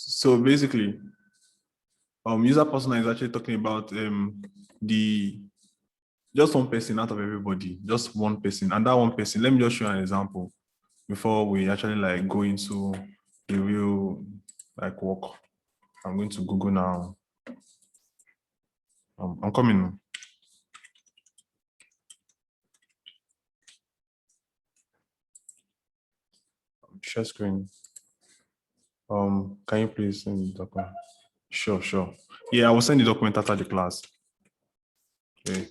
So basically, user persona is actually talking about the just one person out of everybody, just one person, and that one person. Let me just show you an example before we actually like go into the real like work. I'm going to Google now. I'm coming. Share screen. Can you please send the document? Sure. Yeah, I will send the document after the class. Okay,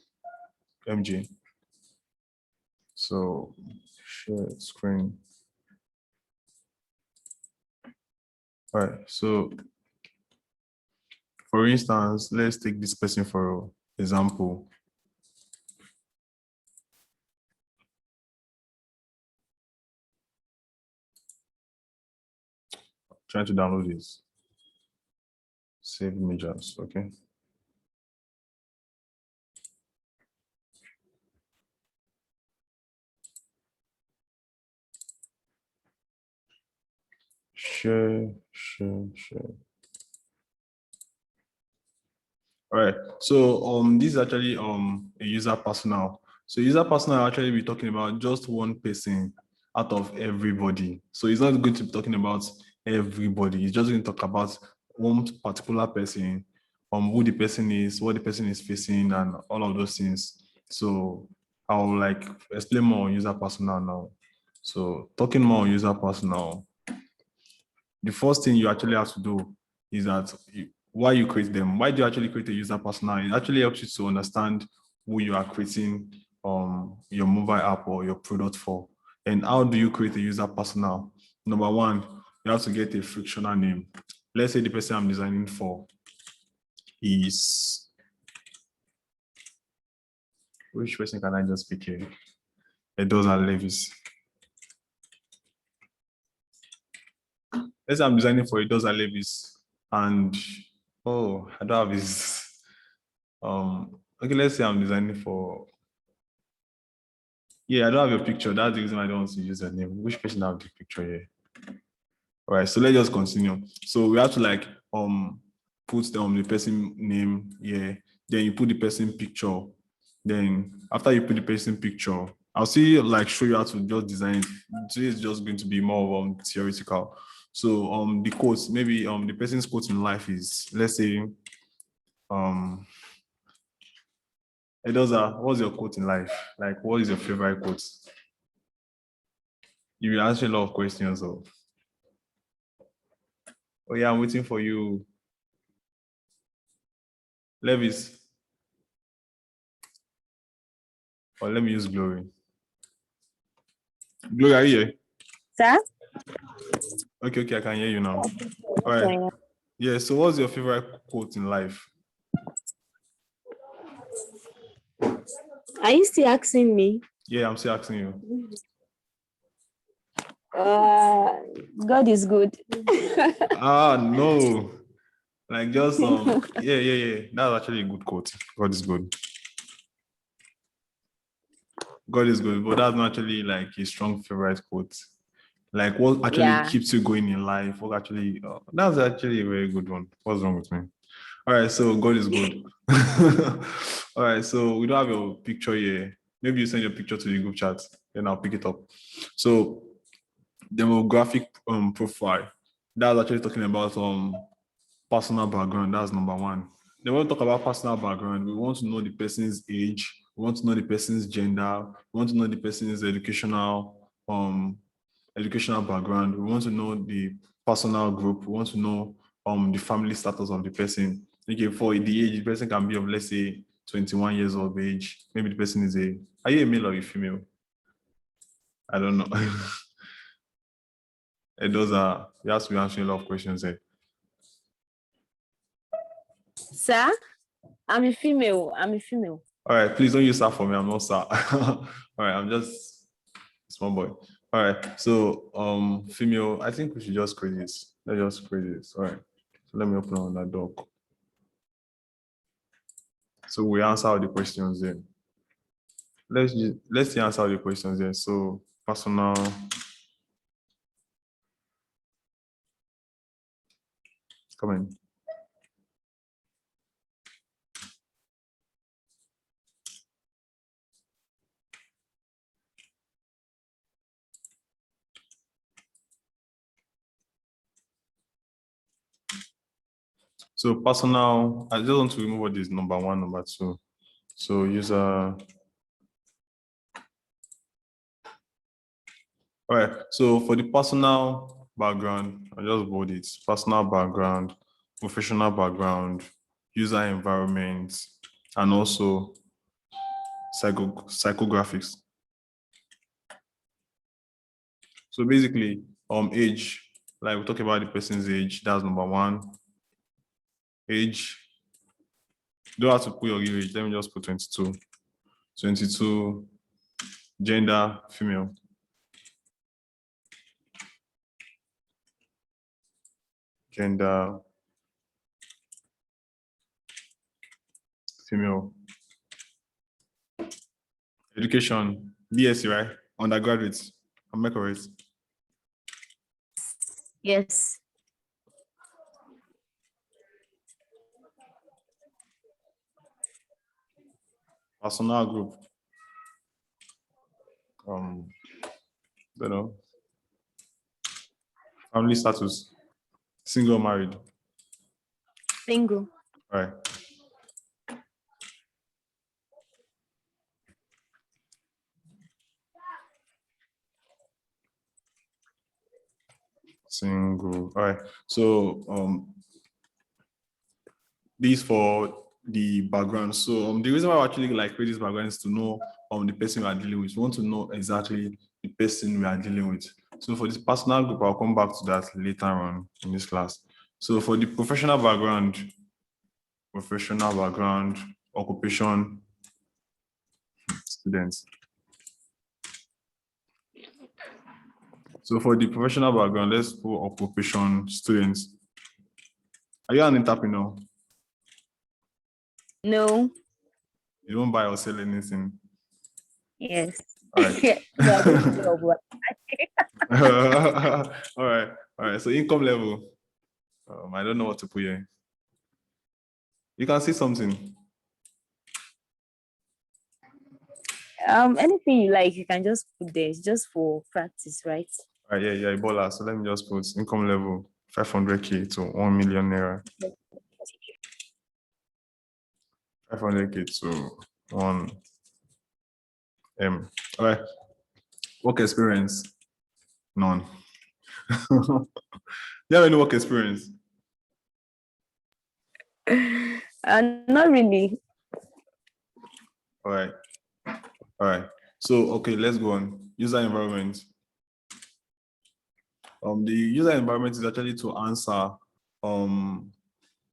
MJ. So share screen. All right. So for instance, let's take this person for example. Trying to download this. Save images, okay. Share. All right. So this is actually a user persona. So user persona actually be talking about just one person out of everybody. So it's not going to be talking about everybody. It's just going to talk about one particular person, who the person is, what the person is facing, and all of those things. So I'll like explain more on user persona now. So talking more on user persona, the first thing you actually have to do is that why you create them. Why do you actually create a user persona? It actually helps you to understand who you are creating your mobile app or your product for. And how do you create a user persona? Number one, you have to get a frictional name. Let's say the person I'm designing for is, which person can I just pick here? Edoza Levis. Let's say I'm designing for Edoza Levis, and oh, I don't have his. Okay, let's say I'm designing for. Yeah, I don't have your picture. That's the reason I don't want to use your name. Which person have the picture here? All right, so let's just continue. So we have to like put the person name here. Then you put the person picture. Then after you put the person picture, I'll see like show you how to just design it. Today is just going to be more of theoretical. So the quotes, maybe the person's quote in life is, let's say Edoza, what's your quote in life? Like, what is your favorite quote? You will answer a lot of questions. Oh yeah, I'm waiting for you. Levis. Or let me use Glory. Glory, are you here? Sir? Okay, I can hear you now. All right. Yeah, so what's your favorite quote in life? Are you still asking me? Yeah, I'm still asking you. God is good. No. Like just yeah. That's actually a good quote. God is good. God is good, but that's not actually like a strong favorite quote. Like what actually keeps you going in life? What actually that's actually a very good one. What's wrong with me? All right, so God is good. All right, so we don't have your picture here. Maybe you send your picture to the group chat, then I'll pick it up. So demographic profile. That's actually talking about personal background. That's number one. Then when we talk about personal background, we want to know the person's age, we want to know the person's gender, we want to know the person's educational background, we want to know the personal group, we want to know the family status of the person. Okay, for the age, the person can be of, let's say, 21 years of age. Maybe the person is are you a male or a female? I don't know. Those are, you have to be answering a lot of questions there. Sir, I'm a female. All right, please don't use that for me. I'm not sir. All right, I'm just a small boy. All right, so female, I think we should just create this. Let's just create this. All right, so let me open on that doc. So we answer all the questions there. Let's answer all the questions there. So personal. Come in. So personal, I just want to remove what is number 1, number 2. So user. All right, so for the personal background, I just bold it. Personal background, professional background, user environment, and also psychographics. So basically, age, like we talk about the person's age, that's number 1. Age, you don't have to put your real age, let me just put 22. 22, gender, female. Gender, female. Education, BSc, right? Undergraduate, am I correct? Yes. Personal group. Don't know. Family status. Single or married? Single. All right. Single. All right. So these for the background. So the reason why I actually like create this background is to know the person we are dealing with. We want to know exactly the person we are dealing with. So for this personal group, I'll come back to that later on in this class. So for the professional background, occupation, students. So for the professional background, let's put occupation, students. Are you an entrepreneur? No. You don't buy or sell anything? Yes. All right. No, I don't know what. All right. All right. So income level. I don't know what to put here. You can see something. Anything you like, you can just put there. It's just for practice, right? All right. Yeah. Ebola. So let me just put income level 500K to 1 million naira. 500K to 1 M. All right. Work experience. None. You have any work experience? Not really. All right. All right. So, okay, let's go on. User environment. The user environment is actually to answer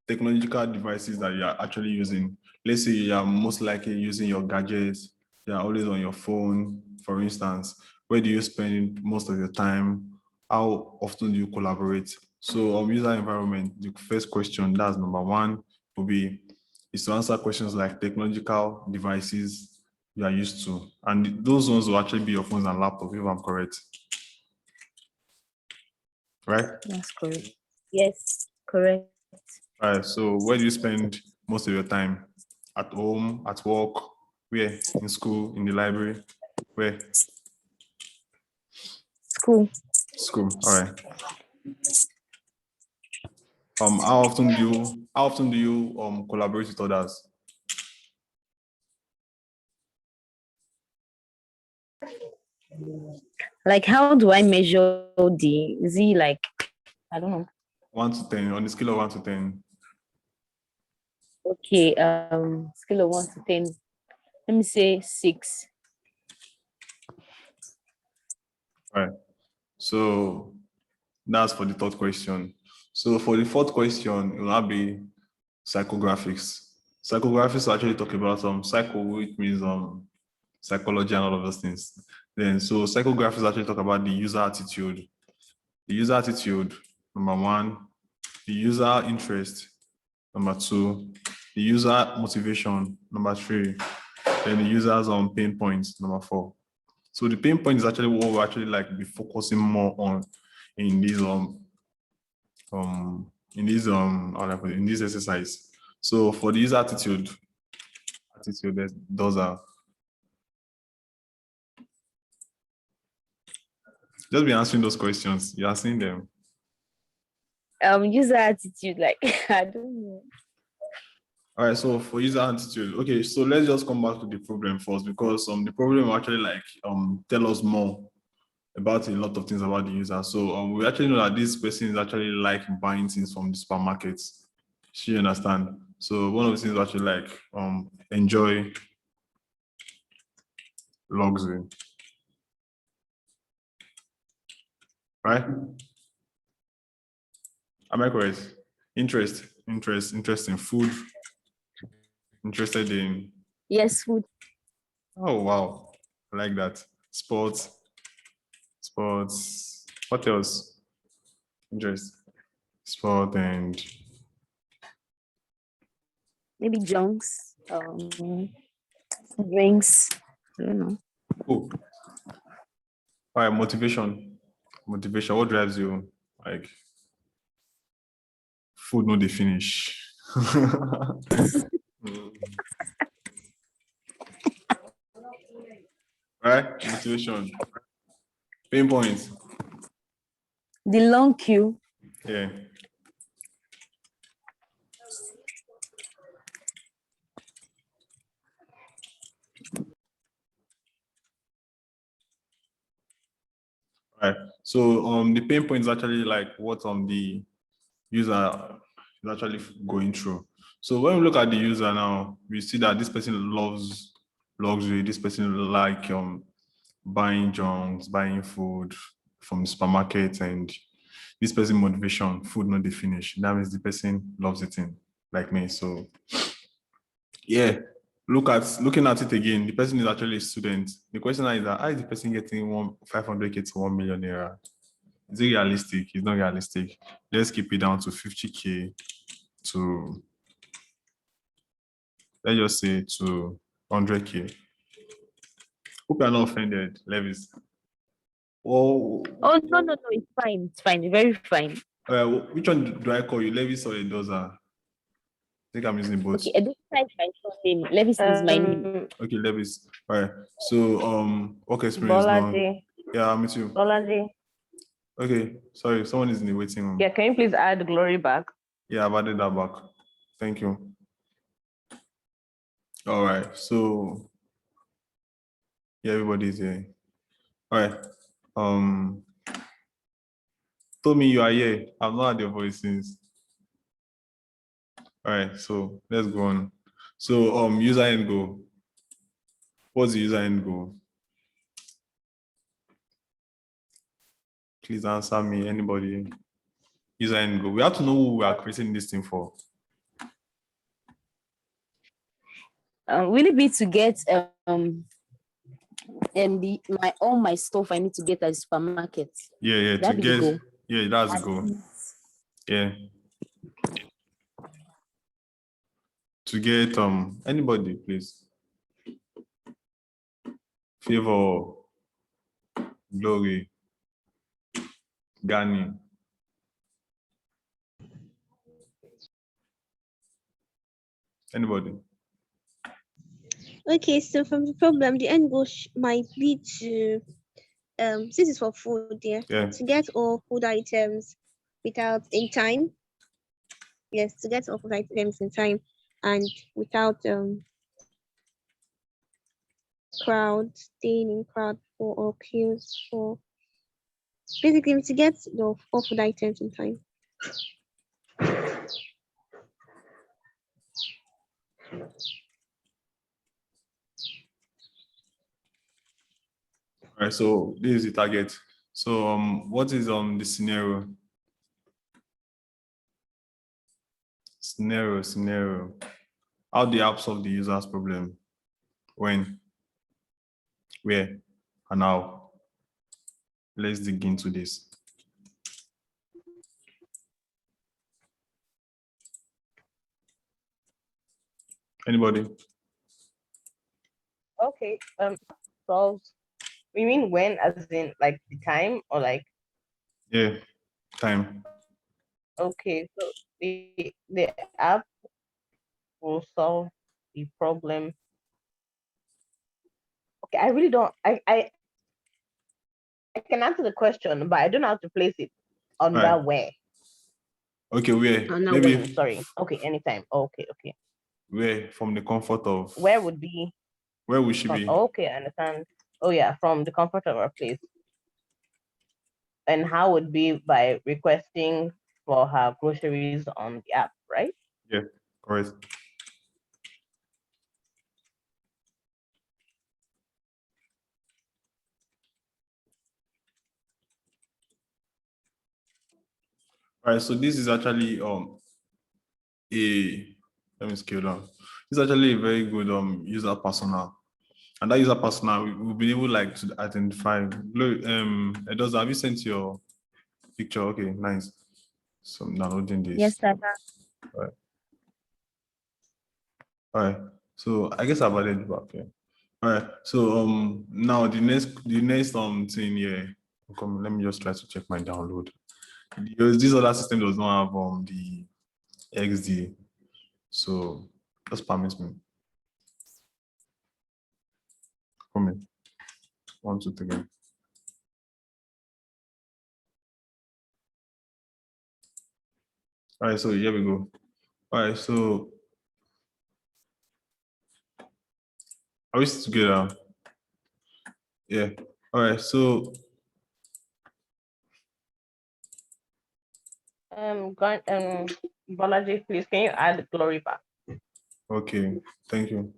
technological devices that you are actually using. Let's say you are most likely using your gadgets. You are always on your phone, for instance. Where do you spend most of your time? How often do you collaborate? So user environment, the first question, that's number 1, will be is to answer questions like technological devices you are used to. And those ones will actually be your phones and laptop, if I'm correct. Right? That's correct. Yes, correct. All right. So where do you spend most of your time? At home, at work, where? In school, in the library, where? School. School. All right. How often do you collaborate with others? Like, how do I measure is it like, I don't know. 1 to 10, on the scale of 1 to 10. Okay, scale of 1 to 10. Let me say 6. All right. So that's for the third question. So for the fourth question, it will now be psychographics. Psychographics actually talk about psycho, which means psychology and all of those things. Then so psychographics actually talk about the user attitude. The user attitude, number 1, the user interest, number 2, the user motivation, number 3, then the user's pain points, number 4. So the pain point is actually what we're actually like be focusing more on in these in this in this exercise. So for the user attitude, those are just be answering those questions. You're asking them. User attitude, like I don't know. All right, so for user attitude, okay, so let's just come back to the problem first, because the problem actually like tell us more about a lot of things about the user. So we actually know that this person is actually like buying things from the supermarkets. She understand. So one of the things actually like enjoy luxury, right? Am I correct? Interest in food, interested in. Yes, food. Oh wow, I like that. Sports. What else? Interest, sport, and Maybe junks, drinks. I don't know. oh, all right, motivation. Motivation. What drives you? Like food, no, they finish. Right? Motivation. Pain points. The long queue. Yeah. Right. So the pain point is actually like what the user is actually going through. So when we look at the user now, we see that this person loves luxury, this person like buying junks, buying food from the supermarket, and this person motivation, food not the finish. That means the person loves eating like me. So yeah, looking at it again, the person is actually a student. The question is that how is the person getting 500K to 1 million naira? Is it realistic? It's not realistic. Let's keep it down to 50K to, let's just say, to 100K. Hope you're not offended, Levis. Oh, No, it's fine. It's fine. Very fine. which one do I call you, Levis or Edoza? I think I'm using both. Okay, Edoza is my name. Levis is my name. Okay, Levis. All right. So work experience now. Yeah, me too. Bolaji. Okay, sorry, someone is in the waiting room. Yeah, can you please add Glory back? Yeah, I've added that back. Thank you. All right, so yeah, everybody's here. All right. Told me you are here. I've not heard your voice since. All right, so let's go on. So user end goal. What's the user end goal? Please answer me, anybody. User end goal. We have to know who we are creating this thing for. Will it be to get all my stuff I need to get at the supermarket? Yeah, That to be the get goal. yeah, that's the goal. Yeah. To get anybody, please. Favor, Glory, Gani. Anybody? Okay, so from the problem, the end goal might be to since it's for food, yeah, to get all food items in time. Yes, to get all food items in time and without staying in crowd or queues for basically to get the all food items in time. All right, so this is the target. So what is the scenario? Scenario. How do you solve the user's problem? When? Where? And how? Let's dig into this. Anybody? Okay. So we mean when, as in like the time, or like? Yeah, time. Okay, so the app will solve the problem. Okay, I really don't. I can answer the question, but I don't know how to place it under Right. where. Okay, where? Under Maybe when? Sorry. Okay, anytime. Okay, okay. where from the comfort of Where would be? where we should be. Okay, I understand. Oh yeah, from the comfort of our place. And how would be by requesting for her groceries on the app, right? Yeah, correct. All right, so this is actually a let me scale down. It's actually a very good user persona. And that user persona, we've been able like to identify. Look, Edoza, have you sent your picture? Okay, nice. So I'm downloading this. Yes, sir. All right. All right. So I guess I've added it back here. All right. So now the next thing here. Come, let me just try to check my download. Because this other system does not have the XD. So just permit me. Come in. 1, 2, 3. All right, so here we go. All right, so are we still together? Yeah. All right, so Balaji, please can you add Glory back? okay, thank you.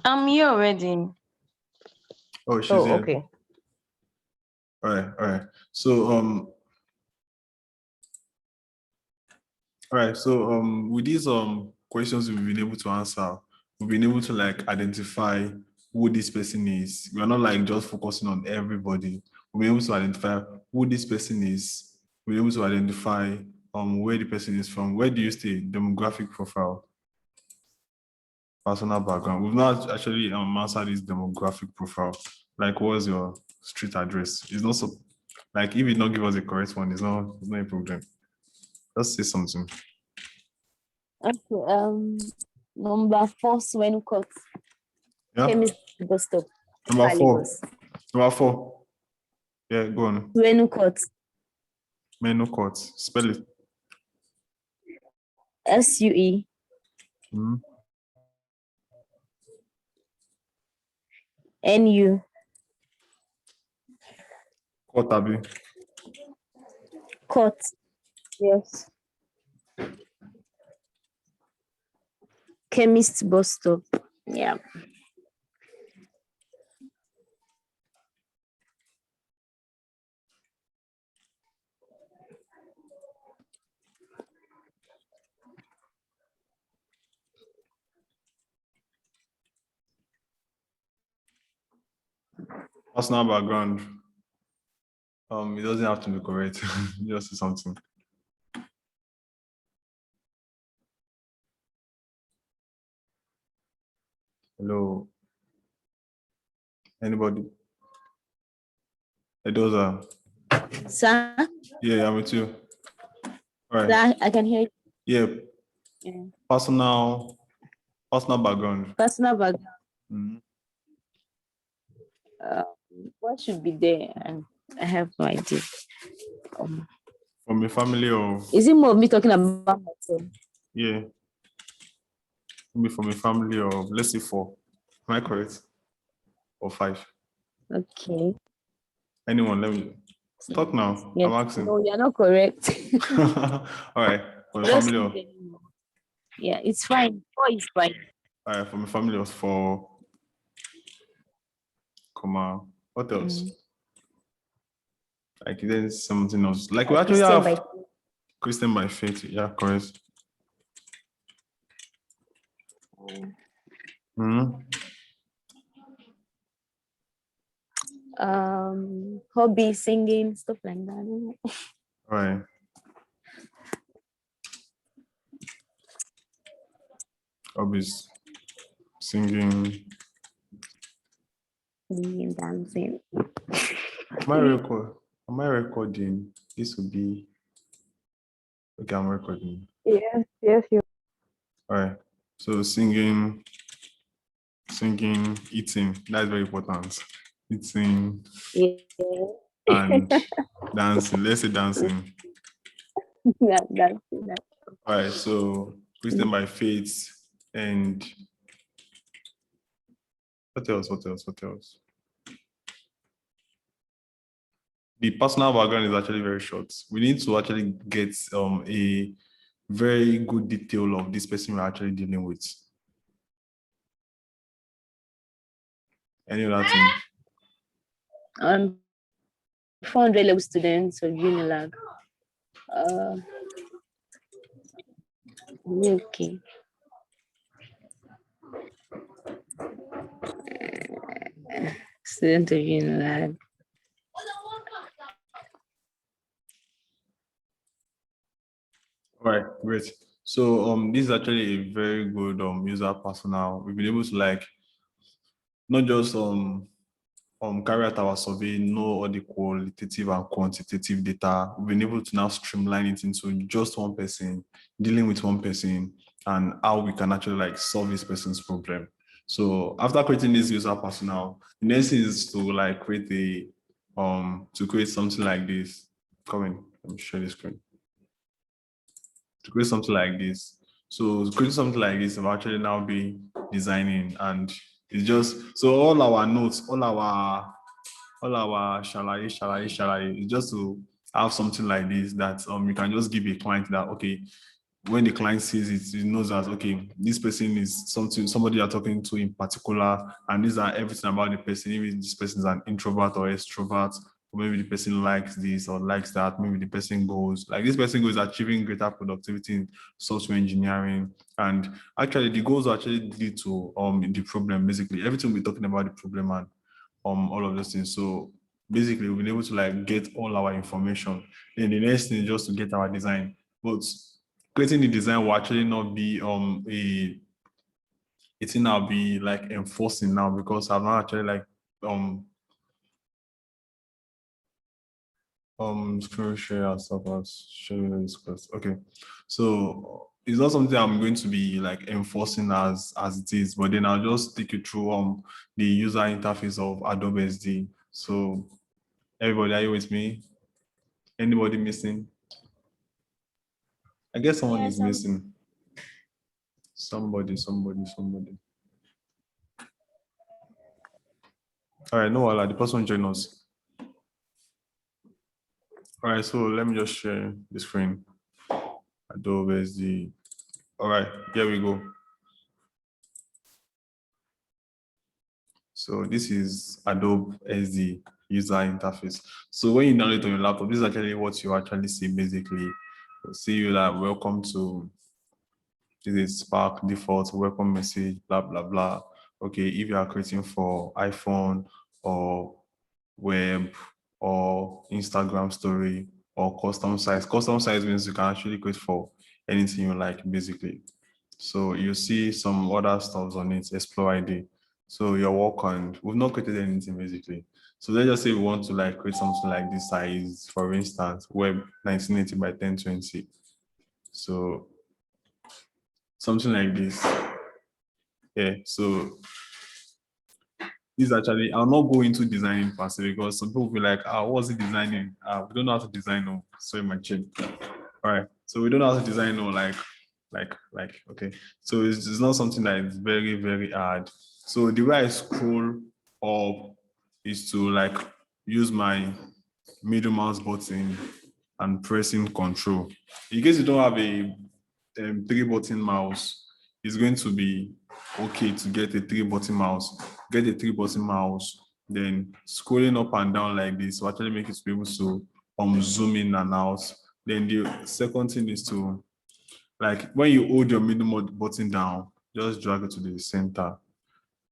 I'm here already. Oh, she's here. Okay. All right. So with these questions we've been able to answer, we've been able to like identify who this person is. We're not like just focusing on everybody. We'll be able to identify who this person is. We're able to identify where the person is from. Where do you stay? Demographic profile, personal background. We've not actually answered this demographic profile. Like, what's your street address? It's not so like if you don't give us the correct one, it's not a problem. Just say something. Okay. Number 4, Swenu Court. Yeah. Chemist bus stop. Number 4. Bus. Number 4. Yeah, go on. Swenu Court. Menu court. Spell it. SUE. NU. Court, Abi. Court. Yes. Chemist bus stop. Yeah. Personal background. It doesn't have to be correct. Just say something. Hello. Anybody? Edoza. Sir? Yeah, I'm with you. All right. Sir, I can hear you. Yeah. Yeah. Personal background. Personal background. What should be there? And I have no idea. From a family of. Is it more of me talking about myself? Yeah. Maybe from a family of, let's say 4. Am I correct? Or 5? Okay. Anyone, let me talk now. Yes. I'm asking. No, you're not correct. All right. From a Just family of. Yeah, it's fine. 4 is fine. All right. From a family of 4. Comma. What else? Like there's something else. Like we actually have Christian by faith. Yeah, correct. Hobby, singing, stuff like that. All right. Hobbies, singing. Singing, dancing. Am I recording? This would be Okay, I'm recording. Yes, you. All right. So singing, eating, that's very important. Eating Yeah. and dancing. Let's say dancing. That's All right. So Christian by faith and what else? The personal background is actually very short. We need to actually get a very good detail of this person we're actually dealing with. Any other thing? 400 level students of Unilag. Okay. Student of Unilag. All right, great. So this is actually a very good user personnel. We've been able to like not just carry out our survey, know all the qualitative and quantitative data. We've been able to now streamline it into just one person, dealing with one person, and how we can actually like solve this person's problem. So after creating this user personnel, the next thing is to like create something like this. Come in, let me share the screen. To create something like this. So to create something like this, I've actually now be designing, and it's just so all our notes, all our shalaye, it's just to have something like this that you can just give a client that okay, when the client sees it, he knows that okay, this person is somebody you're talking to in particular, and these are everything about the person. Maybe this person is an introvert or extrovert, or maybe the person likes this or likes that. Maybe the person goes like this person goes achieving greater productivity in software engineering, and actually the goals actually lead to the problem. Basically, everything we're talking about the problem and all of those things. So basically, we've been able to like get all our information. Then the next thing is just to get our design, but creating the design will actually not be it's now be like enforcing now because I've not actually like screen share and stuff as show you this class. Okay, so it's not something I'm going to be like enforcing as it is, but then I'll just take you through the user interface of Adobe SD. So everybody, are you with me? Anybody missing? I guess someone is missing. Somebody. All right, no, the person join us. All right, so let me just share the screen. Adobe SD. All right, here we go. So this is Adobe SD user interface. So when you download it on your laptop, this is actually what you actually see basically. You'll see you like welcome to this is Spark default welcome message, blah blah blah. Okay, if you are creating for iPhone or web or Instagram story or custom size. Custom size means you can actually create for anything you like, basically. So you see some other stuff on it, Explore ID. So your work on, we've not created anything basically. So let's just say we want to like create something like this size, for instance, web 1980 by 1020. So something like this. Yeah, so this actually, I'll not go into designing per se because some people will be like, what's it designing? We don't know how to design. No, sorry, my chin. All right, so we don't know how to design. No, okay. So it's not something that is very, very hard. So the way I scroll up is to like use my middle mouse button and pressing Control. In case you don't have a 3-button mouse, it's going to be okay to get a 3-button mouse. Get a 3-button mouse, then scrolling up and down like this will actually make it to be able to zoom in and out. Then the second thing is to, like when you hold your middle button down, just drag it to the center.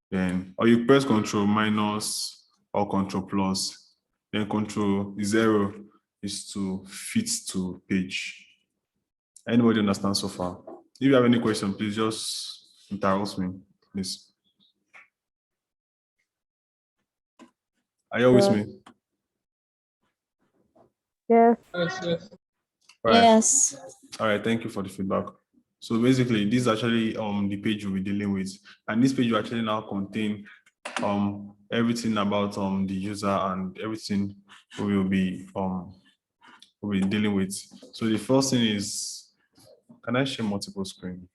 Then, or you press Control minus or Control plus, then Control 0 is to fit to page. Anybody understand so far? If you have any question, please just interrupt me, please. Are you with me? Yes. Yes. Right. Yes. All right, thank you for the feedback. So basically, this is actually the page we'll be dealing with, and this page will actually now contain everything about the user and everything we will be dealing with. So the first thing is, can I share multiple screen?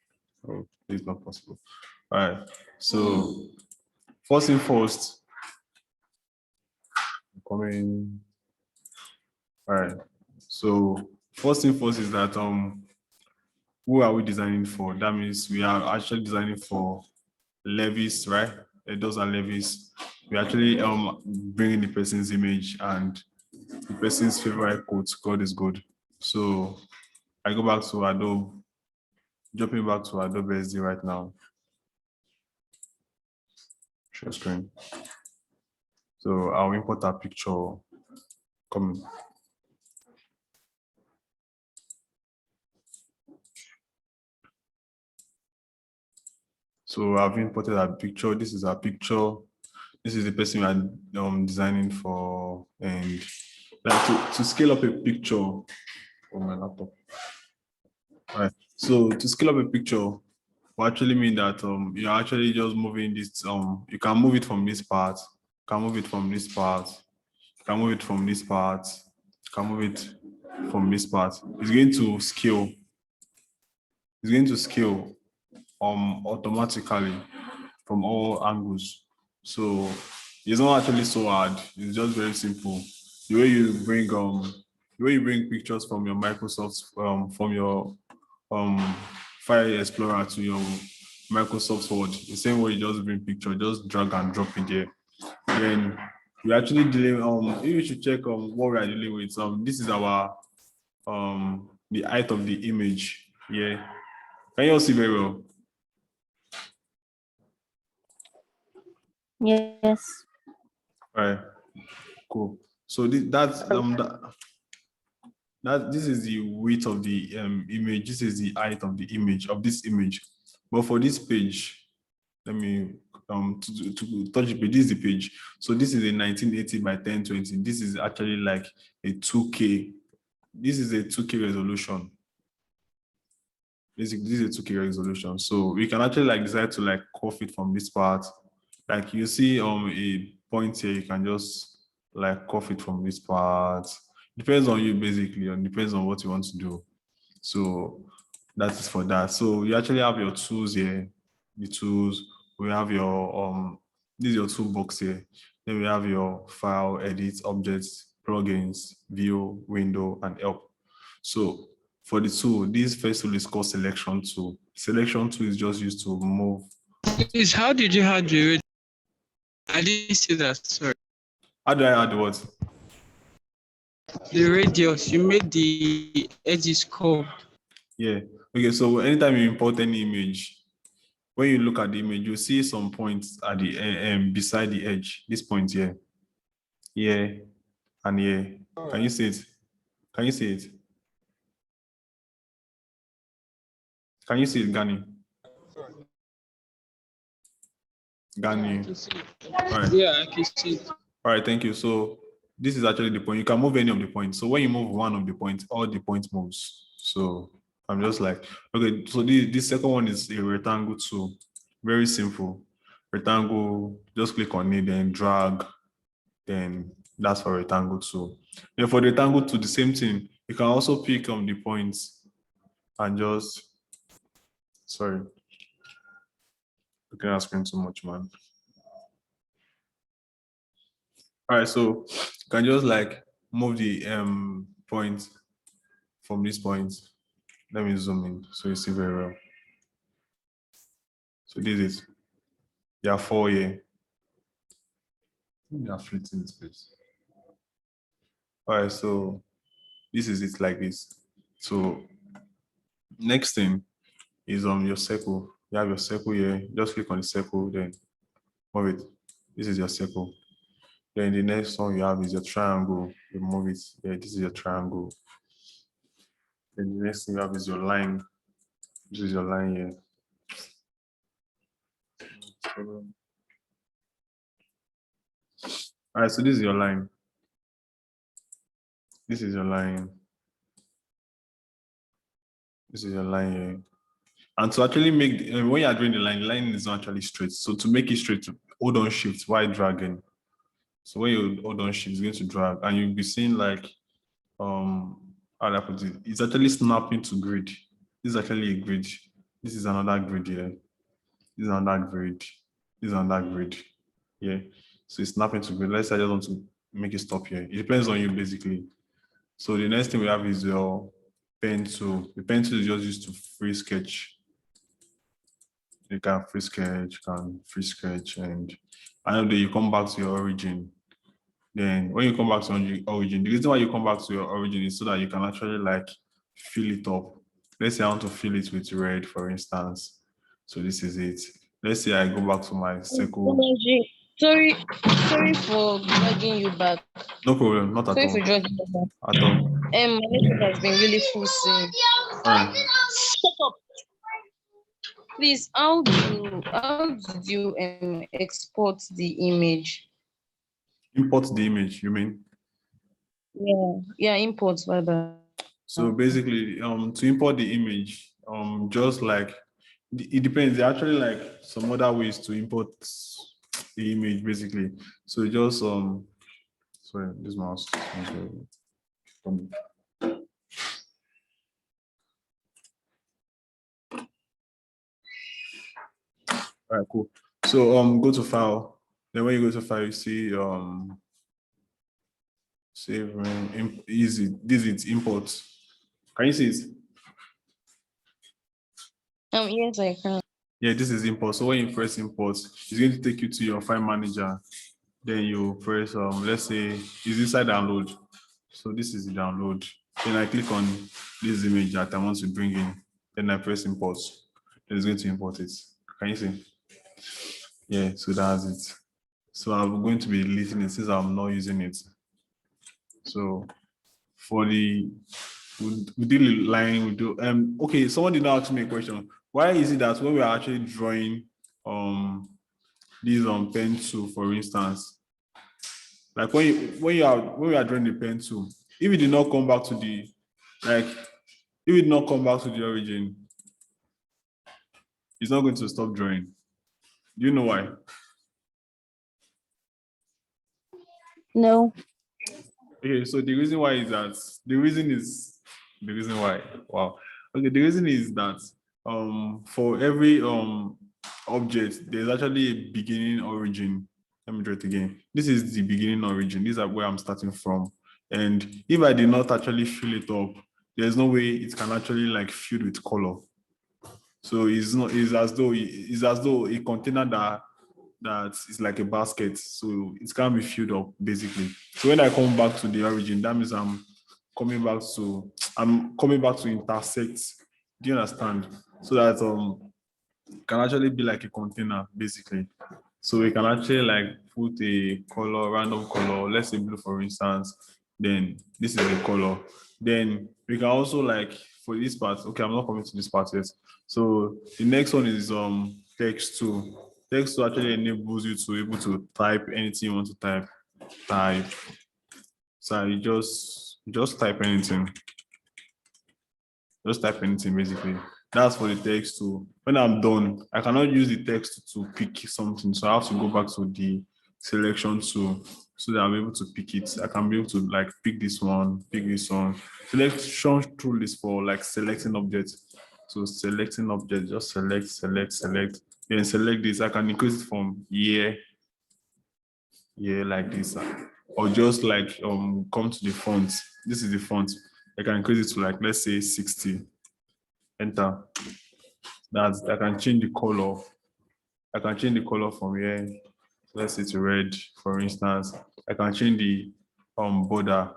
Oh, it's not possible. All right. So first thing first, coming. All right. So first thing first is that who are we designing for? That means we are actually designing for levies, right? Those are levies. We actually bringing the person's image and the person's favorite quote, God is good. So I go back to Adobe, jumping back to Adobe SD right now. Share screen. So I'll import a picture coming. So I've imported a picture. This is a picture. This is the person I'm designing for, and like to scale up a picture on my laptop. All right. So to scale up a picture will actually mean that you're actually just moving this. You can move it from this part. You can move it from this part. You can move it from this part. You can move it from this part. It's going to scale. It's going to scale automatically from all angles. So it's not actually so hard. It's just very simple. The way you bring pictures from your Microsoft from your File Explorer to your Microsoft Word, the same way you just bring picture, just drag and drop it there. Then we actually dealing you should check what we are dealing with. This is our the height of the image. Yeah. Can you all see very well? Yes. All right. Cool. So this this is the width of the image. This is the height of the image of this image. But for this page, let me to touch the page. This is the page. So this is a 1980 by 1020. This is actually like a 2K. This is a 2K resolution. Basically, this is a 2K resolution. So we can actually like decide to like curve it from this part. Like you see a point here, you can just like curve it from this part. Depends on you basically, and depends on what you want to do. So that is for that. So you actually have your tools here. The tools, we have your this is your toolbox here. Then we have your file, edit, objects, plugins, view, window, and help. So for the tool, this first tool is called selection tool. Selection tool is just used to move. Please, how did you add the? I didn't see that. Sorry. How do I add what? The radius. You made the edges curved. Yeah. Okay. So anytime you import any image, when you look at the image, you see some points at the beside the edge. This point here, here, and here. Can you see it? Can you see it? Can you see it, Gani? Gani. All right. Yeah, I can see it. All right. Thank you. So this is actually the point. You can move any of the points. So when you move one of the points, all the points moves. So I'm just like, okay. So this second one is a rectangle tool. Very simple. Rectangle. Just click on it, then drag. Then that's for rectangle tool. Then for the rectangle tool, the same thing. You can also pick on the points and just, sorry, looking at screen too much, man. All right, so you can just like move the point from this point. Let me zoom in so you see very well. So this is, there are 4 here. They are flipping space. All right, so this is it like this. So next thing is your circle. You have your circle here. Just click on the circle, then move it. This is your circle. Then the next one you have is your triangle. You move it. Yeah, this is your triangle. Then the next thing you have is your line. This is your line here. All right, so this is your line. This is your line. This is your line here. And to actually make, when you are doing the line is not actually straight. So to make it straight, hold on shift while dragging. So when you hold on shift, it's going to drag, and you'll be seeing like, how do I put it? It's actually snapping to grid. This is actually a grid. This is another grid here. This is another grid. This is another grid. Yeah. So it's snapping to grid. Let's say I just want to make it stop here. It depends on you basically. So the next thing we have is your pen tool. The pen tool is just used to free sketch. You can free sketch, and another day you come back to your origin. Then when you come back to your origin, the reason why you come back to your origin is so that you can actually like fill it up. Let's say I want to fill it with red, for instance. So this is it. Let's say I go back to my circle. Sorry for dragging you back. No problem, not at Sorry all. for dragging you back. At all. My network has been really full soon. All right. Shut up. Please, how did you export the image? Import the image, you mean? Yeah, import rather. So basically, to import the image, just like it depends. There are actually like some other ways to import the image, basically. So just sorry, this mouse. All right, cool. So go to file. Then when you go to file, you see save easy. This is import. Can you see it? Yes, I can. Yeah, this is import. So when you press import, it's going to take you to your file manager. Then you press let's say it's inside download. So this is the download. Then I click on this image that I want to bring in. Then I press import. Then it's going to import it. Can you see? Yeah, so that's it. So I'm going to be deleting it since I'm not using it. So for we did the line, we do okay, someone did not ask me a question. Why is it that when we are actually drawing these pen tool, for instance, like when we are drawing the pen tool, if it did not come back to the origin, it's not going to stop drawing. Do you know why? No. Okay, so the reason why is that the reason is that for every object there's actually a beginning origin. Let me draw it again. This is the beginning origin. These are where I'm starting from. And if I did not actually fill it up, there's no way it can actually like fill with color. So it's as though a container that is like a basket, so it can't be filled up basically. So when I come back to the origin, that means I'm coming back to intersect. Do you understand? So that it can actually be like a container basically. So we can actually like put a color, random color, let's say blue for instance. Then this is the color. Then we can also like for this part. Okay, I'm not coming to this part yet. So the next one is text tool. Text tool actually enables you to be able to type anything you want to type. So you just type anything. Just type anything basically. That's for the text tool. When I'm done, I cannot use the text to pick something. So I have to go back to the selection tool so that I'm able to pick it. I can be able to like pick this one, pick this one. Selection tool is for like selecting objects. So selecting object, just select. Then select this. I can increase it from here like this, or just like come to the font. This is the font. I can increase it to like let's say 60. Enter. I can change the color. I can change the color from here. Let's say to red, for instance. I can change the border.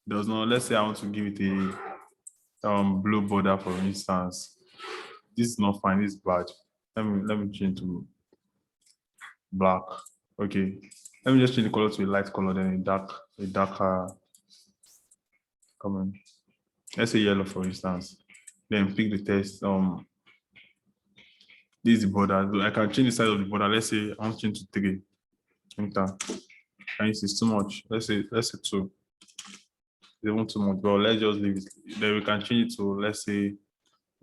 Let's say I want to give it a blue border, for instance. This is not fine, this is bad. Let me change to black. Okay. Let me just change the color to a light color, then a darker. Come on. Let's say yellow, for instance. Then pick the text. This is the border. I can change the size of the border. Let's say I want to change to 3. Enter. And it's too much. Let's say 2. They want too much, but let's just leave it. Then we can change it to let's say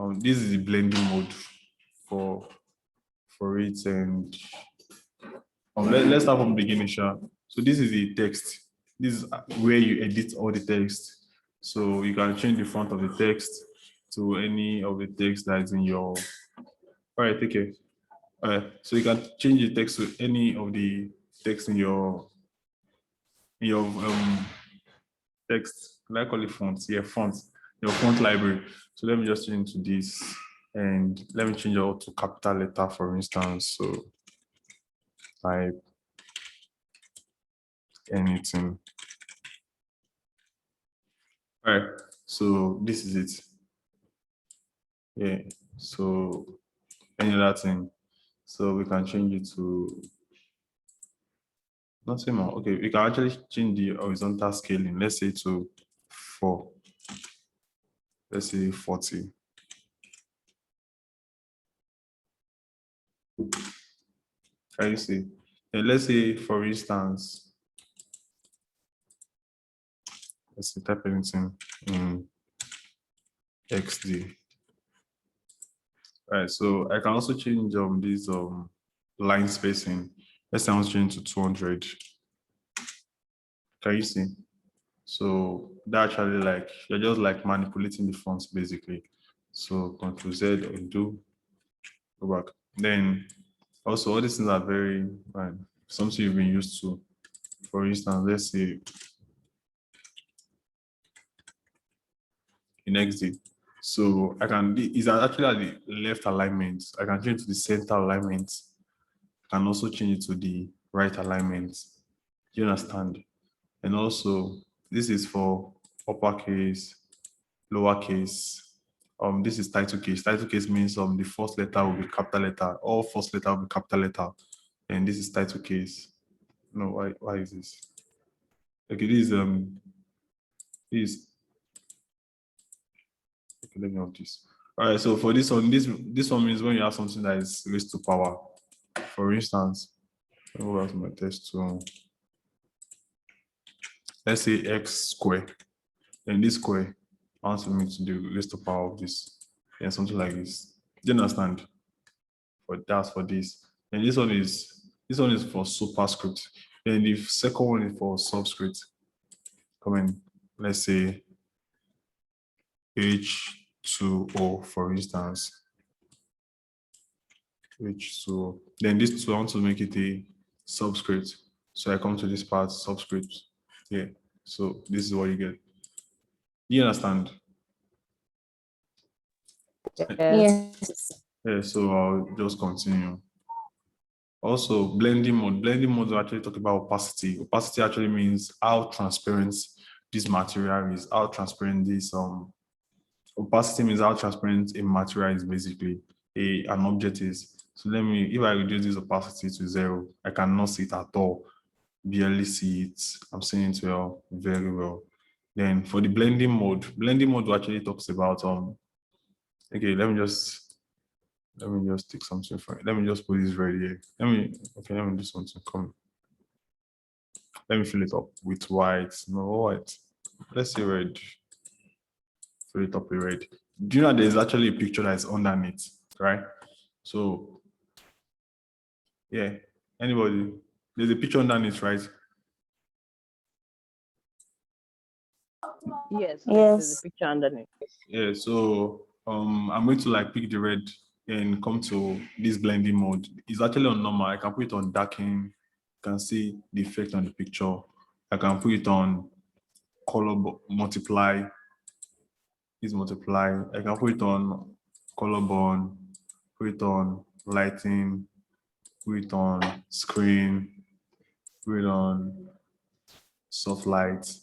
This is the blending mode for it, and let's start from the beginning, Sha. So this is the text. This is where you edit all the text. So you can change the font of the text to any of the text that is in your. All right, take care. All right, so you can change the text to any of the text in your text. Like call it fonts. Yeah, fonts. Your font library. So let me just change to this, and let me change it all to capital letter, for instance. So type anything. All right, so this is it. Yeah, so any other thing. So we can change it to nothing more. Okay, we can actually change the horizontal scaling. Let's say to 4. Let's say 40. Can you see? And let's say, for instance, let's say type anything in XD. All right, so I can also change this line spacing. Let's say I want to change to 200. Can you see? So that actually, like, you're just like manipulating the fonts basically. So Ctrl Z, undo, go back. Then also all these things are very something you've been used to. For instance, let's say in XD. So I can, it's actually at the left alignment. I can change to the center alignment. I can also change it to the right alignment. Do you understand? And also, this is for uppercase, lowercase. This is title case. Title case means the first letter will be capital letter. All first letter will be capital letter. And this is title case. No, why is this? Okay, this is okay, let me have this. All right, so for this one, this one means when you have something that is raised to power. For instance, let me go back to my test tool. Let's say x squared. And this square, I want me to do raised to power of this. And something like this. Do you understand? But that's for this. And this one is for superscript. And the second one is for subscript. Come in, let's say H2O, for instance. H2O. Then this two, I want to make it a subscript. So I come to this part, subscript. Yeah. So this is what you get. You understand? Yes. Yeah, so I'll just continue. Also, blending mode. Blending mode will actually talk about opacity. Opacity actually means how transparent this material is, how transparent this opacity means how transparent a material is, basically an object is. So if I reduce this opacity to 0, I cannot see it at all. Barely see it. I'm seeing it well, very well. Then for the blending mode actually talks about okay, let me just take something for it. Let me just put this right here. Let me do something. Come. Let me fill it up with white. No white. Let's say red. Fill it up with red. Do you know there's actually a picture that is underneath, right? So yeah, anybody, there's a picture underneath, right? Yes. Yes. There's a picture underneath. Yeah, so I'm going to like pick the red and come to this blending mode. It's actually on normal. I can put it on darken. You can see the effect on the picture. I can put it on color multiply. Is multiply. I can put it on color bond, put it on lighting, put it on screen, put it on soft light,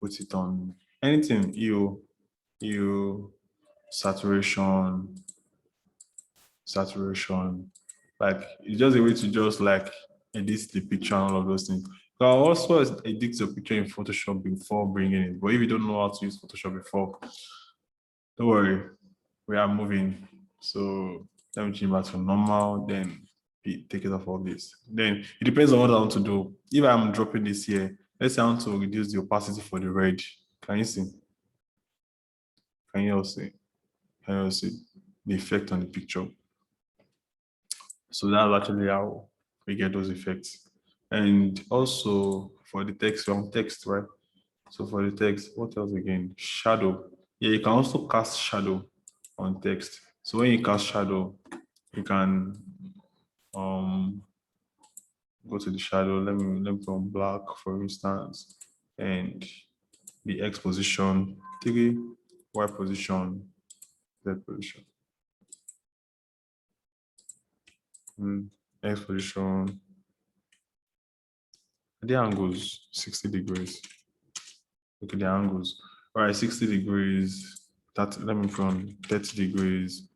put it on anything, hue, saturation. Like it's just a way to just like edit the picture and all of those things. So I also edit your picture in Photoshop before bringing it. But if you don't know how to use Photoshop before, don't worry, we are moving. So let me change back to normal, then take it off all this. Then it depends on what I want to do. If I'm dropping this here, let's say I want to reduce the opacity for the red. Can you see? Can you all see? Can you see the effect on the picture? So that's actually how we get those effects. And also for the text, on text, right? So for the text, what else again? Shadow. Yeah, you can also cast shadow on text. So when you cast shadow, you can go to the shadow. Let me put on black, for instance, and the X position 3, Y position, Z position. X position. The angles 60 degrees. Look at the angles. All right, 60 degrees. That let me put on 30 degrees.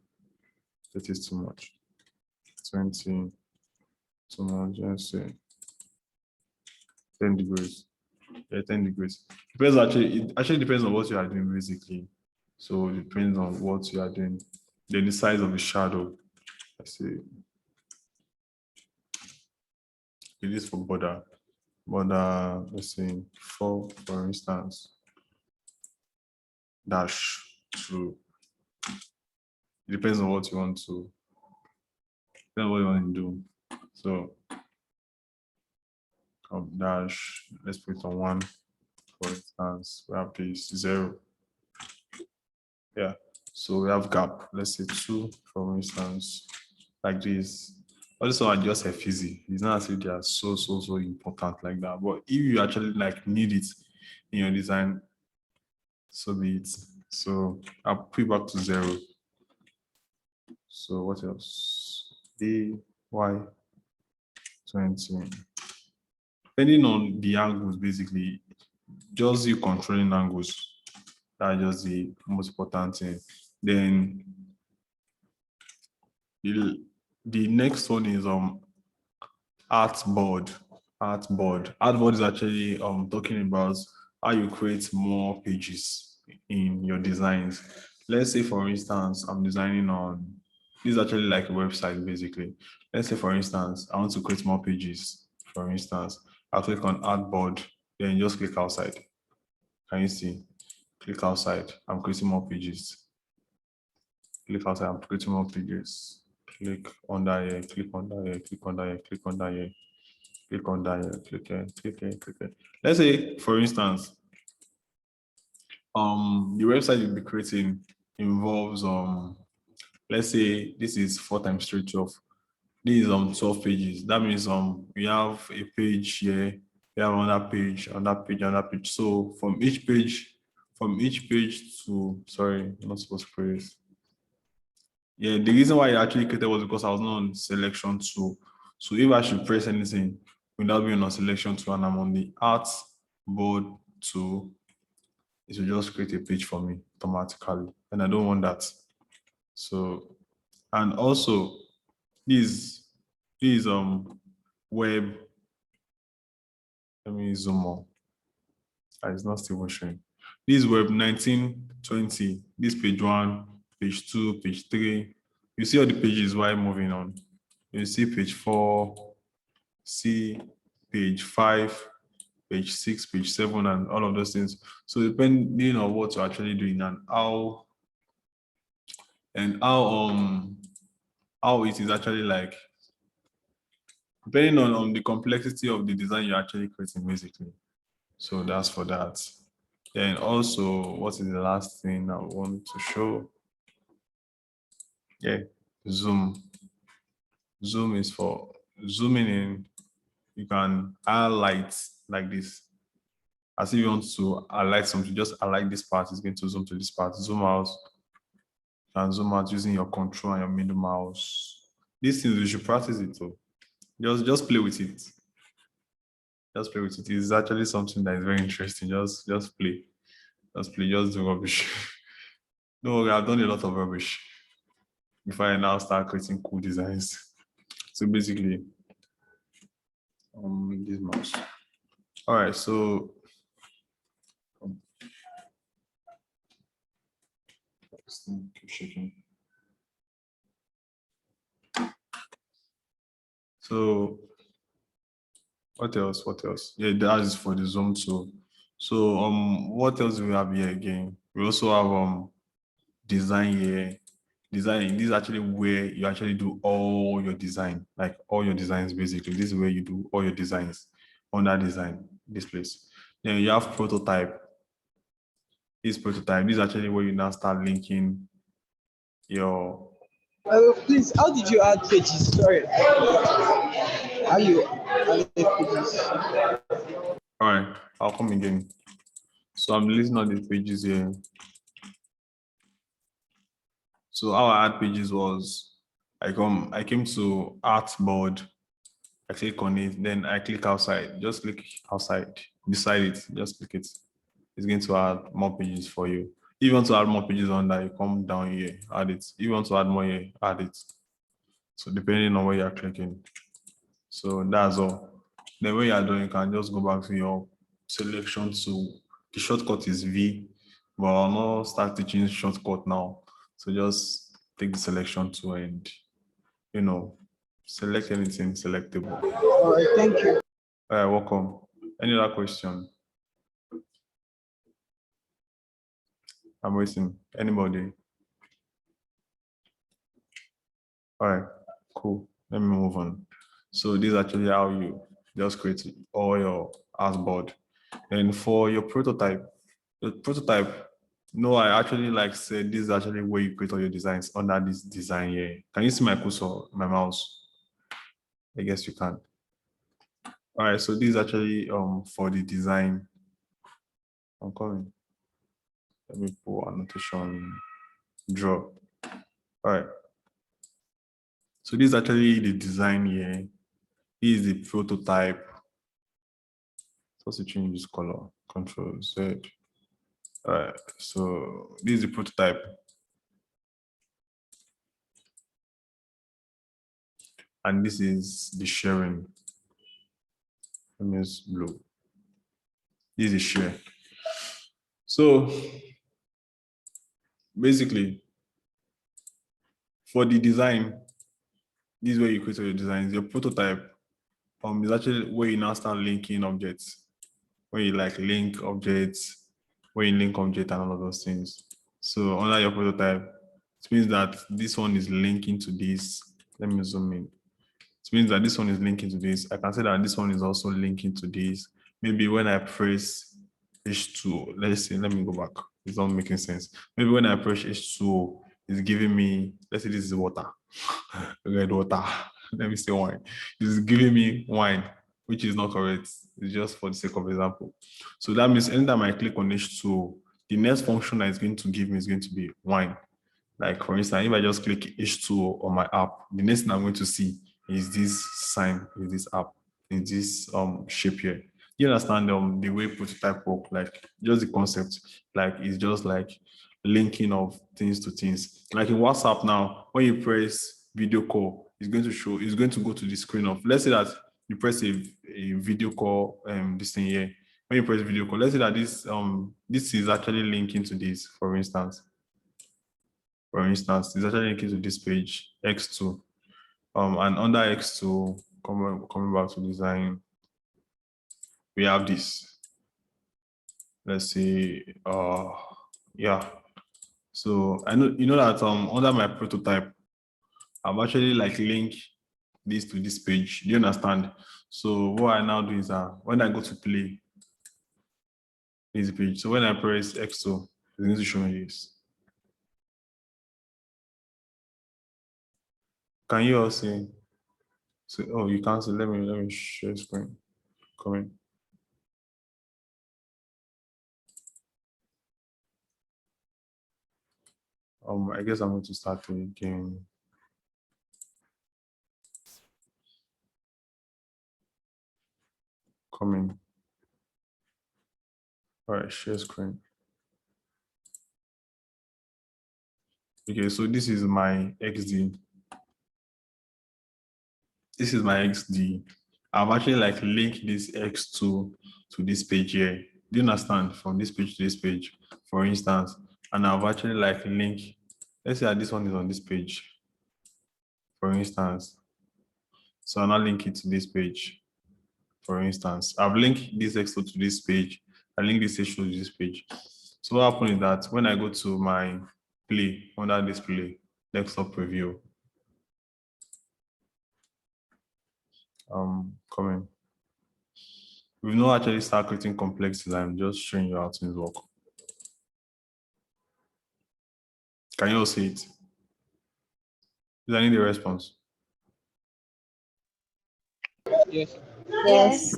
That is too much. 20, too much. Let's say 10 degrees. Yeah, 10 degrees. Depends it actually depends on what you are doing basically. So it depends on what you are doing. Then the size of the shadow. Let's see. It is for border. Border, let's say 4, for instance. -2. It depends on what you want to. Depends on what you want to do. So dash, let's put it on 1, for instance. We have this 0. Yeah. So we have gap. Let's say 2, for instance, like this. All this one are just a fizzy. It's not as if they are so important like that. But if you actually like need it in your design, so be it. So I'll put it back to 0. So what else? A, Y, 20. Depending on the angles, basically, just you controlling angles. That's just the most important thing. Then the next one is artboard. Artboard is actually talking about how you create more pages in your designs. Let's say, for instance, I'm designing on this is actually like a website basically. Let's say, for instance, I want to create more pages. For instance, I'll click on artboard, then just click outside. Can you see? Click outside. I'm creating more pages. Click outside. I'm creating more pages. Click under here. Click under here. Click under here. Click under here. Click on that, click here, click here, click here. Let's say, for instance, the website you'll be creating involves let's say this is 4 times 3, 12. This is 12 pages. That means we have a page here, we have another page, another page, another page. So from each page to sorry, I'm not supposed to create this. Yeah, the reason why I actually created was because I was not on selection 2. So if I should press anything without being on selection 2 and I'm on the artboard 2, it will just create a page for me automatically. And I don't want that. So, and also this web, let me zoom more. It's not still showing. This web 1920, this page 1, page 2, page 3. You see all the pages while moving on. You see page 4, see page 5, page 6, page 7, and all of those things. So depending on what you're actually doing and how it is actually like, depending on the complexity of the design you're actually creating basically. So that's for that. Then also, what is the last thing I want to show? Yeah, zoom. Zoom is for zooming in. You can highlight like this. As if you want to highlight something, just highlight this part, it's going to zoom to this part. Zoom out. You can zoom out using your control and your middle mouse. These things, you should practice it too. Just play with it. Just play with it. It's actually something that is very interesting. Just play. Just play, just do rubbish. Don't worry, I've done a lot of rubbish before I now start creating cool designs. So basically, this mouse. All right, so keep shaking. So what else? Yeah, that is for the zoom tool. So what else do we have here again? We also have design here. Designing, this is actually where you actually do all your design, like all your designs basically. This is where you do all your designs under design, this place. Then you have prototype. This prototype, this is actually where you now start linking your. Please, how did you add pages? Sorry. How you added pages? All right, I'll come again. So I'm listing all these pages here. So how I add pages was I came to artboard, I click on it, then I click outside. Just click outside, beside it, just click it. It's going to add more pages for you. If you want to add more pages on that, you come down here, add it. If you want to add more here, add it. So depending on where you're clicking. So that's all. Then when you're done, you can just go back to your selection tool. The shortcut is V, but I'll not start teaching shortcut now. So just take the selection tool and, you know, select anything selectable. All right, thank you. All right, welcome. Any other question? I'm waiting. Anybody? All right, cool. Let me move on. So this is actually how you just create all your artboard. And for your prototype, no, I actually like said this is actually where you create all your designs under this design here. Can you see my cursor, my mouse? I guess you can. All right, so this is actually for the design. I'm coming. Let me put annotation, draw. All right. So this is actually the design here. This is the prototype. So change this color, Control Z. All right, so this is the prototype. And this is the sharing. MS blue. This is the share. So basically, for the design, this is where you create your designs. Your prototype is actually where you now start linking objects. Where you like link objects, where you link object and all of those things. So under your prototype, it means that this one is linking to this. Let me zoom in. It means that this one is linking to this. I can say that this one is also linking to this. Maybe when I press H2, let's see, let me go back. It's not making sense. Maybe when I press H2, it's giving me, let's say this is water, red water. Let me say wine. It's giving me wine, which is not correct. It's just for the sake of example. So that means anytime I click on H2, the next function that it's going to give me is going to be wine. Like for instance, if I just click H2 on my app, the next thing I'm going to see is this sign, is this app, is this shape here. You understand the way prototype work, like just the concept, like it's just like linking of things to things. Like in WhatsApp now, when you press video call, it's going to show, it's going to go to the screen of, let's say that you press a video call, this thing here. When you press video call, let's say that this is actually linking to this, for instance. For instance, it's actually linking to this page, X2. And under X2, coming back to design, we have this. Let's see, yeah. So I know, you know that under my prototype, I've actually like linked this to this page. Do you understand? So what I now do is when I go to play this page, so when I press X2, it's going to show me this. Can you all see? So, oh, you can't see. Let me share screen. Come in. I guess I'm going to start the game. Come in. All right, share screen. Okay, so this is my XD. This is my XD. I've actually like linked this X2 to this page here. Do you understand? From this page to this page, for instance. And I've actually like linked, let's say that this one is on this page, for instance. So I'll now link it to this page, for instance. I've linked this X2 to this page. I link this H2 to this page. So what happens is that when I go to my play under display, desktop preview. Coming. We've not actually started creating complex design, just showing you how things work. Can you all see it? Is I need a response? Yes. Yes.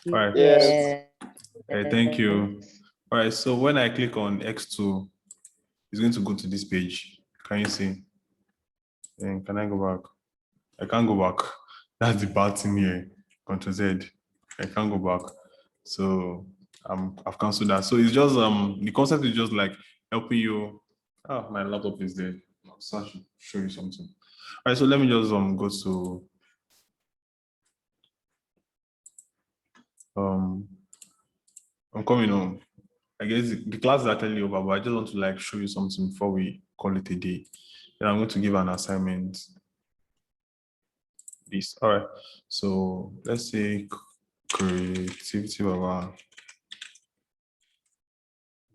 All right. Yes. All right, thank you. All right, so when I click on X2, it's going to go to this page. Can you see? And can I go back? I can't go back. That's the bad thing here. Ctrl Z. I can't go back. So I've canceled that. So it's just the concept is just like helping you. Oh, my laptop is there. So I should show you something. All right, so let me just go to I'm coming home. I guess the class is actually over, but I just want to like show you something before we call it a day. Then I'm going to give an assignment. This. All right. So let's say Creativitybaba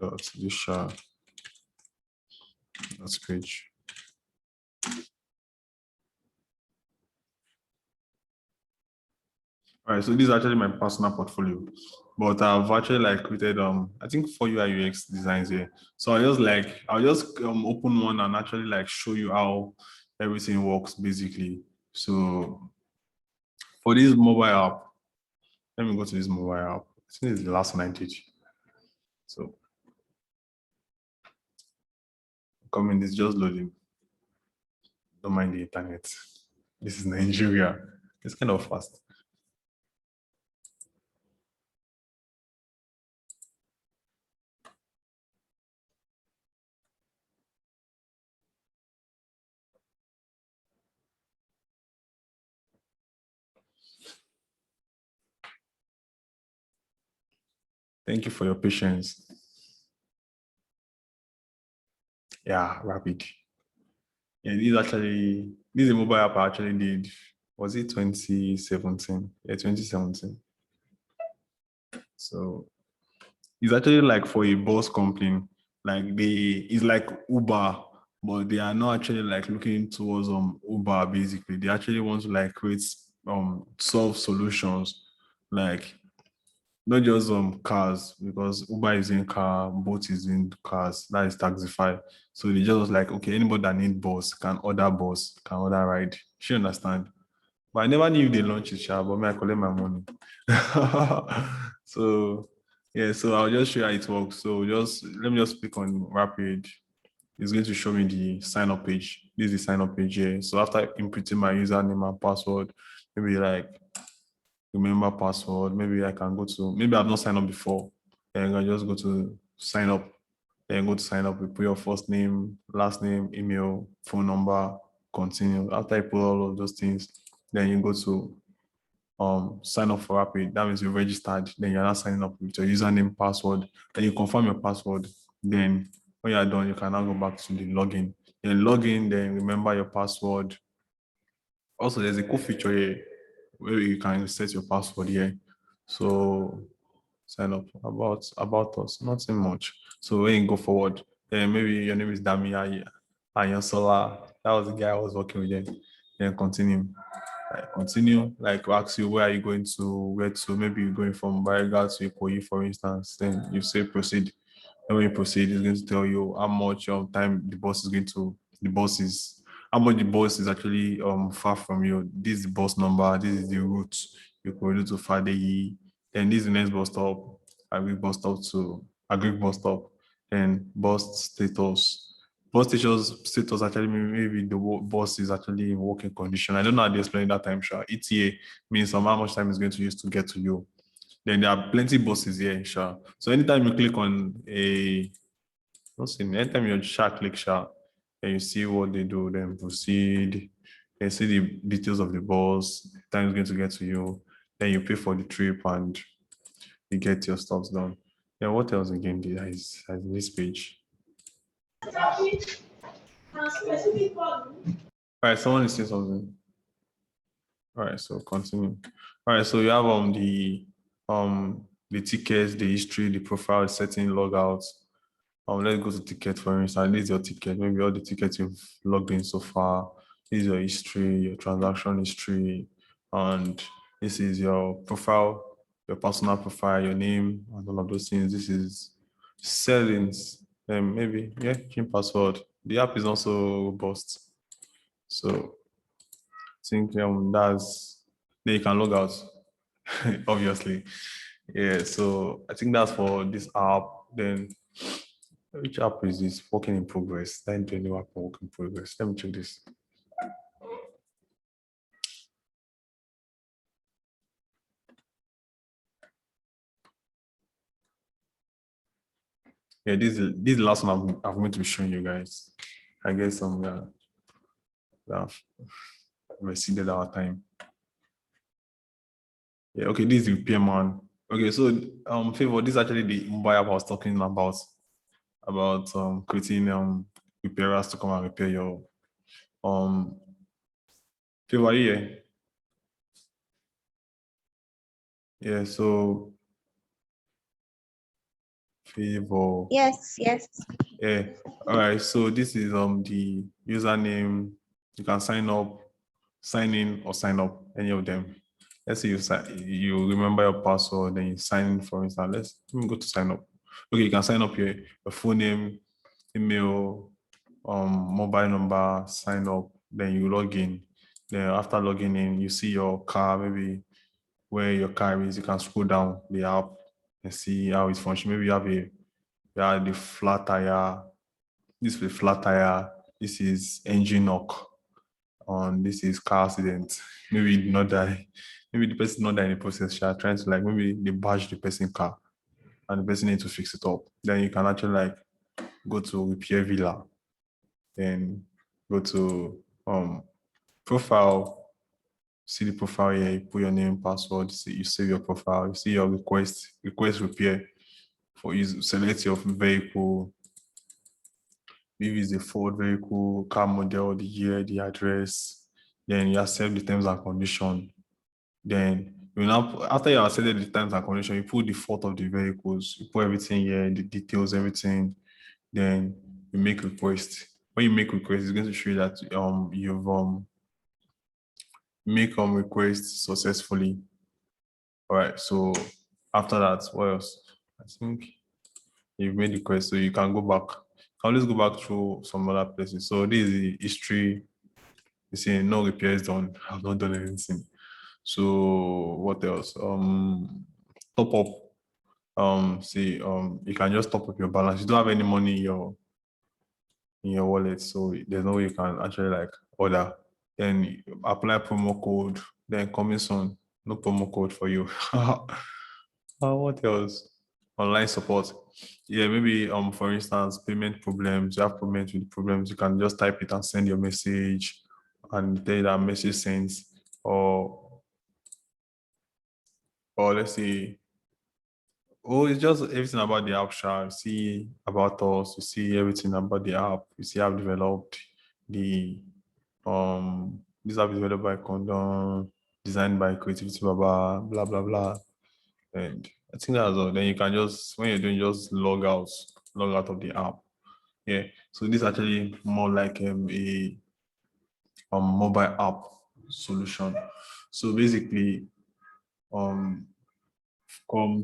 dot this page. All right, so this is actually my personal portfolio, but I've actually like created I think 4 UI UX designs here. So I'll just open one and actually like show you how everything works basically. So for this mobile app, let me go to this mobile app. I think it's the last one I did. So coming, it's just loading. Don't mind the internet. This is Nigeria. It's kind of fast. Thank you for your patience. Yeah, rapid. Yeah, this is a mobile app I actually did. Was it 2017? Yeah, 2017. So it's actually like for a bus company. Like it's like Uber, but they are not actually like looking towards Uber basically. They actually want to like create solve solutions, like not just cars, because Uber is in car, Bolt is in cars, that is Taxify. So they just was like, okay, anybody that need bus, can order ride. She understand. But I never knew if they launched it, sha, but me, I collect my money. So yeah, so I'll just show you how it works. So let me just click on Rapid. It's going to show me the sign up page. This is the sign up page here. So after inputting my username and password, maybe like remember password, maybe I can go to, maybe I've not signed up before. And I just go to sign up. Then go to sign up, you put your first name, last name, email, phone number, continue. After you put all of those things, then you go to sign up for Rapid. That means you registered. Then you're not signing up with your username, password. Then you confirm your password. Then when you're done, you can now go back to the login. Then log in, then remember your password. Also, there's a cool feature here where you can set your password here. So sign up about us, nothing much. So when you go forward, then maybe your name is Damia Ayansola. That was the guy I was working with then. Then continue, like ask you where are you going to, maybe you're going from Bariga to Ikoyi, for instance. Then you say proceed. And when you proceed, it's going to tell you how much time the bus is how much the bus is actually far from you. This is the bus number, this is the route you could do to Fadeyi. Then this is the next bus stop, Agric bus stop to Agric bus stop. Then bus status. Bus status actually maybe the bus is actually in working condition. I don't know how to explain that time. Sure. ETA means how much time it's going to use to get to you. Then there are plenty buses here, sure. So anytime you click on anytime you click sure, and you see what they do, then proceed, and see the details of the bus, time is going to get to you, then you pay for the trip and you get your stuff done. Then what else again is this page? All right, someone is saying something. All right, so continue. All right, so you have the tickets, the history, the profile, setting, logouts. Let's go to ticket, for instance. This is your ticket, maybe all the tickets you've logged in so far. This is your history, your transaction history, and this is your profile, your personal profile, your name, and all of those things. This is settings, and maybe, yeah, change password. The app is also robust. So I think that's, then you can log out, obviously. Yeah, so I think that's for this app. Then which app is this? Working in progress. 920 app work in progress. Let me check this. Yeah, this is the last one I'm going to be showing you guys. I guess some have exceeded our time. Yeah, okay, this is the repair man. Okay, so Favor, this is actually the mobile app I was talking about creating repairers to come and repair your Favor, are you here? Yeah, so Favor. Yes. Yeah. All right. So this is the username. You can sign in, or sign up, any of them. Let's say you remember your password, then you sign in, for instance. Let me go to sign up. Okay, you can sign up your full name, email, mobile number, sign up, then you log in. Then after logging in, you see your car, maybe where your car is. You can scroll down the app and see how it's functioning. Maybe you have the flat tire. This is a flat tire. This is engine knock. This is car accident. Maybe you did not die. Maybe the person not die in the process. Trying to maybe they bash the person car and the person need to fix it up. Then you can actually go to repair villa. Then go to profile. See the profile here. You put your name, password. You save your profile. You see your request repair. For you select your vehicle. Maybe it's a Ford vehicle, car model, the year, the address. Then you accept the terms and condition. Then you now, after you accepted the terms and condition, you put the photo of the vehicles, you put everything here, the details, everything. Then you make request. When you make request, it's going to show you that you've make request successfully. All right. So after that, what else? I think you've made the request, so you can go back. I'll just go back through some other places. So this is the history. You see, no repairs done. I've not done anything. So what else? Top up. You can just top up your balance. You don't have any money in your wallet, so there's no way you can actually order. Then you apply promo code. Then coming soon, no promo code for you. What else? Online support. Yeah, maybe for instance, payment problems. You have problems with problems. You can just type it and send your message, and tell that message sends, or let's say, it's just everything about the app. You see about us. You see everything about the app. You see how developed the this app is developed by Condon, designed by Creativitybaba, blah blah blah. And I think that's all. Then you can just, when you're doing, just log out of the app. Yeah. So this is actually more like a mobile app solution. So basically, come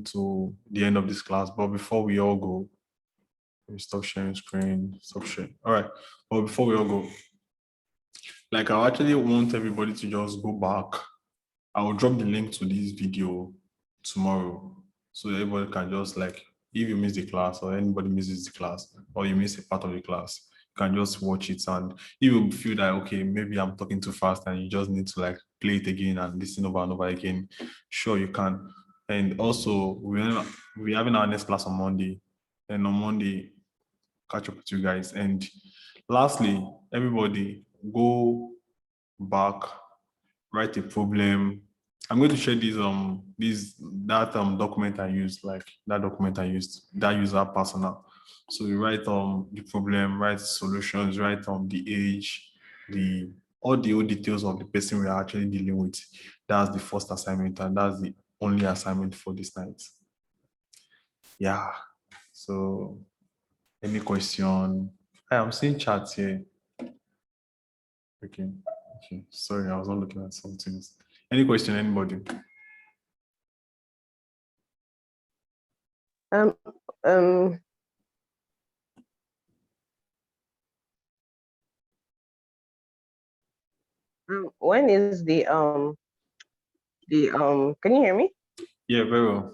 to the end of this class. But before we all go, let me stop sharing screen. Stop sharing. All right. But before we all go, I actually want everybody to just go back. I will drop the link to this video tomorrow, so everybody can just if you miss the class, or anybody misses the class, or you miss a part of the class, you can just watch it, and you will feel that, okay, maybe I'm talking too fast, and you just need to play it again and listen over and over again. Sure, you can. And also, we're having our next class on Monday, and on Monday, catch up with you guys. And lastly, everybody go back, write a problem. I'm going to share that document I used, that user persona. So you write the problem, write solutions, write the age, all the old details of the person we are actually dealing with. That's the first assignment, and that's the only assignment for this night. Yeah. So Any question? I'm seeing chats here. Okay. Sorry, I was not looking at some things. Any question, anybody? When is the can you hear me? Yeah, very well.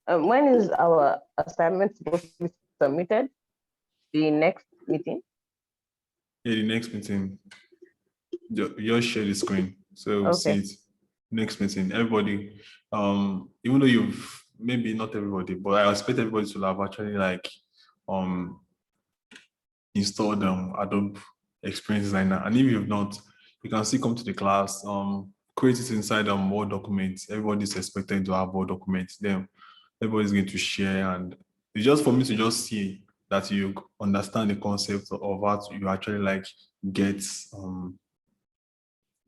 When is our assignment supposed to be submitted? The next meeting? Yeah, the next meeting. Just share the screen so we'll see it. Next meeting, everybody. Even though you've maybe not everybody, but I expect everybody to have actually like installed Adobe Experience Designer. And if you've not, you can still come to the class, create it inside Word documents. Everybody's expected to have Word documents. Then everybody's going to share, and it's just for me to just see that you understand the concept of how you actually like get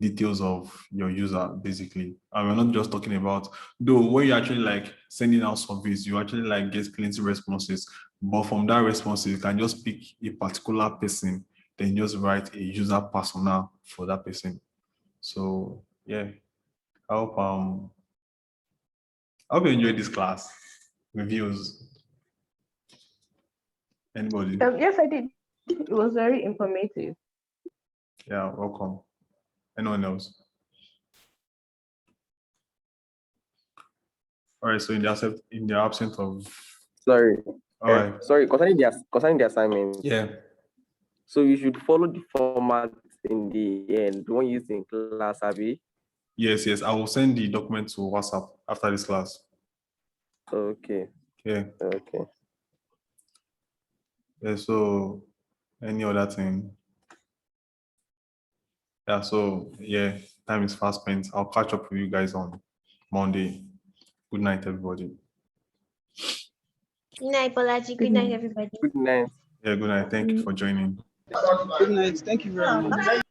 details of your user, basically. And we're not just talking about, though when you actually like sending out surveys, you actually like get plenty of responses, but from that response, you can just pick a particular person, then just write a user persona for that person. So yeah, I hope you enjoyed this class. Reviews. Anybody? Yes, I did. It was very informative. Yeah, welcome. Anyone else? All right, so in the absence of... Sorry. All right. Sorry, concerning the assignment. Yeah. So you should follow the format in the end, the one used in class, Abby. Yes, I will send the document to WhatsApp after this class. Okay. Yeah. Okay. Yeah, so any other thing? Yeah, so yeah, time is fast spent. I'll catch up with you guys on Monday. Good night, everybody. Good night, Bolaji. Good night, everybody. Good night. Yeah, good night. Thank you for joining. Good night. Thank you very much.